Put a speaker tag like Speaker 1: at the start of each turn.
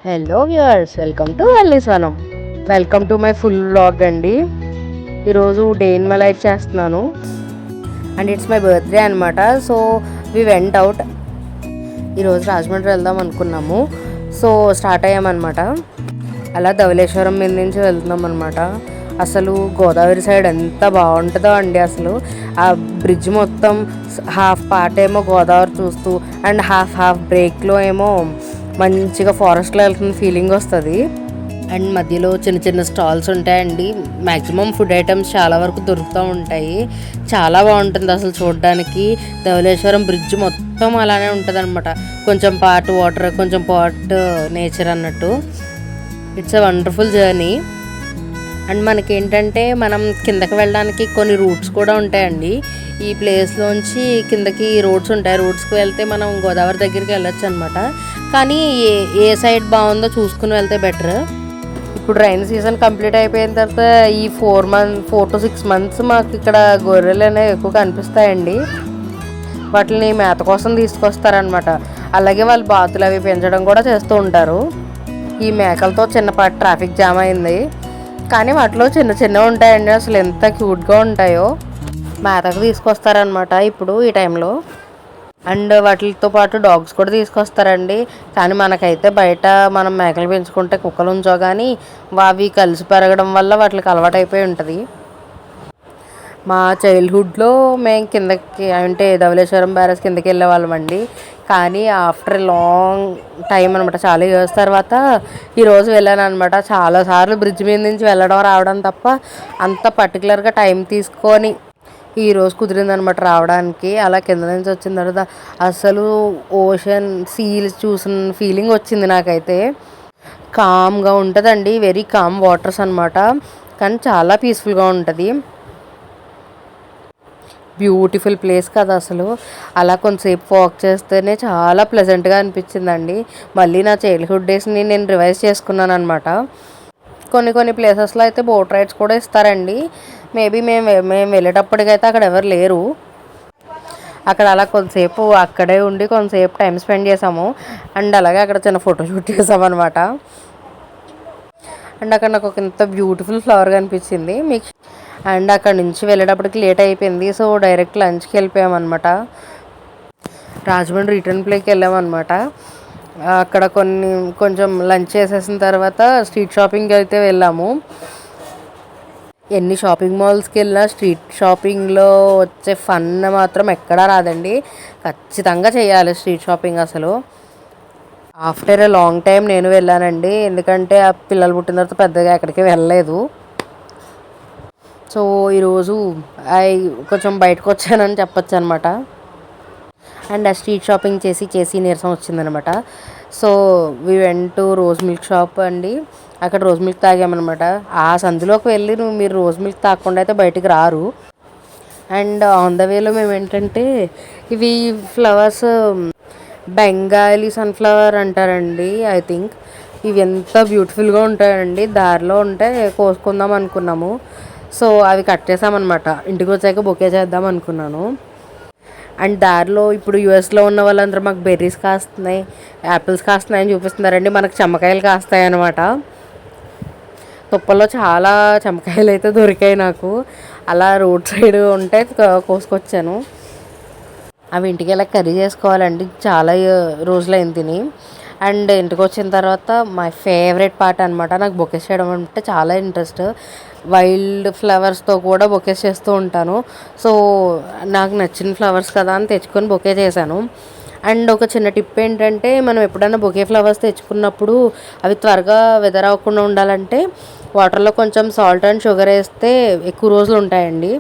Speaker 1: Hello viewers, welcome to వల్లీస్వనం. Welcome to my full vlog అండి. ఈరోజు డే ఇన్ మై లైఫ్ చేస్తున్నాను and it's my birthday అనమాట. So we went out. ఈరోజు రాజమండ్రి వెళ్దాం అనుకున్నాము. సో స్టార్ట్ అయ్యామన్నమాట. అలా ధవళేశ్వరం మీద నుంచి వెళ్తున్నాం అనమాట. అసలు గోదావరి సైడ్ ఎంత బాగుంటుందో అండి. అసలు ఆ బ్రిడ్జ్ మొత్తం హాఫ్ పార్ట్ ఏమో గోదావరి చూస్తూ అండ్ హాఫ్ బ్రేక్లో ఏమో మంచిగా ఫారెస్ట్లో వెళ్తున్న ఫీలింగ్ వస్తుంది. అండ్ మధ్యలో చిన్న చిన్న స్టాల్స్ ఉంటాయండి. మ్యాక్సిమం ఫుడ్ ఐటమ్స్ చాలా వరకు దొరుకుతూ ఉంటాయి. చాలా బాగుంటుంది అసలు చూడడానికి. ధవళేశ్వరం బ్రిడ్జ్ మొత్తం అలానే ఉంటుంది అనమాట. కొంచెం పార్ట్ వాటర్, కొంచెం పార్ట్ నేచర్ అన్నట్టు. It's a wonderful journey. And మనకేంటంటే మనం కిందకి వెళ్ళడానికి కొన్ని రూట్స్ కూడా ఉంటాయండి. ఈ ప్లేస్లోంచి కిందకి రోడ్స్ ఉంటాయి. రోడ్స్కి వెళ్తే మనం గోదావరి దగ్గరికి వెళ్ళొచ్చు అనమాట. కానీ ఏ సైడ్ బాగుందో చూసుకుని వెళ్తే బెటర్. ఇప్పుడు రైన్ సీజన్ కంప్లీట్ అయిపోయిన తర్వాత ఈ 4 to 6 months మాకు ఇక్కడ గొర్రెలు అనేవి ఎక్కువ కనిపిస్తాయండి. వాటిని మేత కోసం తీసుకొస్తారనమాట. అలాగే వాళ్ళు బాతులు అవి పెంచడం కూడా చేస్తూ ఉంటారు. ఈ మేకలతో చిన్నపాటి ట్రాఫిక్ జామ్ అయింది. కానీ వాటిలో చిన్న చిన్నవి ఉంటాయండి. అసలు ఎంత క్యూట్గా ఉంటాయో. మేతకు తీసుకొస్తారనమాట ఇప్పుడు ఈ టైంలో. అండ్ వాటితో పాటు డాగ్స్ కూడా తీసుకొస్తారండి. కానీ మనకైతే బయట మనం మేకలు పెంచుకుంటే కుక్కలు ఉంచో కానీ అవి కలిసి పెరగడం వల్ల వాటికి అలవాటు అయిపోయి ఉంటుంది. మా చైల్డ్హుడ్లో మేము కిందకి అంటే ధవళేశ్వరం బ్యారేజ్ కిందకి వెళ్ళే వాళ్ళం అండి. కానీ ఆఫ్టర్ లాంగ్ టైం అనమాట, చాలా ఇయర్స్ తర్వాత ఈరోజు వెళ్ళాను అనమాట. చాలాసార్లు బ్రిడ్జ్ మీద నుంచి వెళ్ళడం రావడం తప్ప అంత పర్టికులర్గా టైం తీసుకొని ఈరోజు కుదిరిందనమాట రావడానికి. అలా కింద నుంచి వచ్చిన తర్వాత అసలు ఓషన్ సీల్స్ చూసిన ఫీలింగ్ వచ్చింది నాకైతే. కామ్గా ఉంటుందండి. వెరీ కామ్ వాటర్స్ అనమాట. కానీ చాలా పీస్ఫుల్గా ఉంటుంది. బ్యూటిఫుల్ ప్లేస్ కదా అసలు. అలా కొంతసేపు వాక్ చేస్తేనే చాలా ప్లెజెంట్గా అనిపించిందండి. మళ్ళీ నా చైల్డ్హుడ్ డేస్ని నేను రివైజ్ చేసుకున్నాను అనమాట. కొన్ని ప్లేసెస్లో అయితే బోట్ రైడ్స్ కూడా ఇస్తారండి. మేబీ మేము వెళ్ళేటప్పటికైతే అక్కడ ఎవరు లేరు. అక్కడ అలా కొంతసేపు అక్కడే ఉండి కొంతసేపు టైం స్పెండ్ చేసాము. అండ్ అలాగే అక్కడ చిన్న ఫోటోషూట్ చేసామన్నమాట. అండ్ అక్కడ నాకు ఒక ఇంత బ్యూటిఫుల్ ఫ్లవర్ కనిపించింది మీకు. అండ్ అక్కడ నుంచి వెళ్ళేటప్పటికి లేట్ అయిపోయింది. సో డైరెక్ట్ లంచ్కి వెళ్ళిపోయామన్నమాట. రాజమండ్రి రిటర్న్ ప్లేకి వెళ్ళామన్నమాట. అక్కడ కొంచెం లంచ్ చేసేసిన తర్వాత స్ట్రీట్ షాపింగ్ అయితే వెళ్ళాము. ఎన్ని షాపింగ్ మాల్స్కి వెళ్ళినా స్ట్రీట్ షాపింగ్లో వచ్చే ఫన్ మాత్రం ఎక్కడా రాదండి. ఖచ్చితంగా చేయాలి స్ట్రీట్ షాపింగ్ అసలు. ఆఫ్టర్ ఎ లాంగ్ టైం నేను వెళ్ళానండి. ఎందుకంటే ఆ పిల్లలు పుట్టిన తర్వాత పెద్దగా ఎక్కడికి వెళ్ళలేదు. సో ఈరోజు కొంచెం బయటకు వచ్చానని చెప్పొచ్చు అనమాట. అండ్ ఆ స్ట్రీట్ షాపింగ్ చేసి నీరసం వచ్చిందనమాట. So we went to rose milk shop అండి. అక్కడ రోజ్ మిల్క్ తాగామన్నమాట. ఆ సందులోకి వెళ్ళి మీరు రోజ్ మిల్క్ తాగకుండా అయితే బయటికి రారు. అండ్ ఆన్ ద వేలో మేము ఏంటంటే ఇవి ఫ్లవర్స్ బెంగాలీ సన్ఫ్లవర్ అంటారండి ఐ థింక్. ఇవి ఎంత బ్యూటిఫుల్గా ఉంటాయండి. దారిలో ఉంటే కోసుకుందాం అనుకున్నాము. సో అవి కట్ చేసామన్నమాట. ఇంటికి వచ్చాక బొకే చేద్దాం అనుకున్నాను. అండ్ దారిలో ఇప్పుడు యూఎస్లో ఉన్న వాళ్ళందరూ మాకు బెర్రీస్ కాస్తున్నాయి, యాపిల్స్ కాస్తున్నాయని చూపిస్తున్నారండి. మనకు చెమ్మకాయలు కాస్తాయి అన్నమాట. తుప్పల్లో చాలా చెమ్మకాయలు అయితే దొరికాయి నాకు. అలా రోడ్ సైడ్ ఉంటే కోసుకొచ్చాను. అవి ఇంటికి వెళ్ళి కర్రీ చేసుకోవాలండి. చాలా రోజులైంది తిని. అండ్ ఇంటికి వచ్చిన తర్వాత మై ఫేవరెట్ పార్ట్ అనమాట. నాకు బొకేస్ చేయడం అంటే చాలా ఇంట్రెస్ట్. వైల్డ్ ఫ్లవర్స్తో కూడా బొకేస్ చేస్తూ ఉంటాను. సో నాకు నచ్చిన ఫ్లవర్స్ కదా అని తెచ్చుకొని బొకే చేశాను. అండ్ ఒక చిన్న టిప్ ఏంటంటే మనం ఎప్పుడైనా బొకే ఫ్లవర్స్ తెచ్చుకున్నప్పుడు అవి త్వరగా వెదర్ అవ్వకుండా ఉండాలంటే వాటర్లో కొంచెం సాల్ట్ అండ్ షుగర్ వేస్తే ఎక్కువ రోజులు ఉంటాయండి.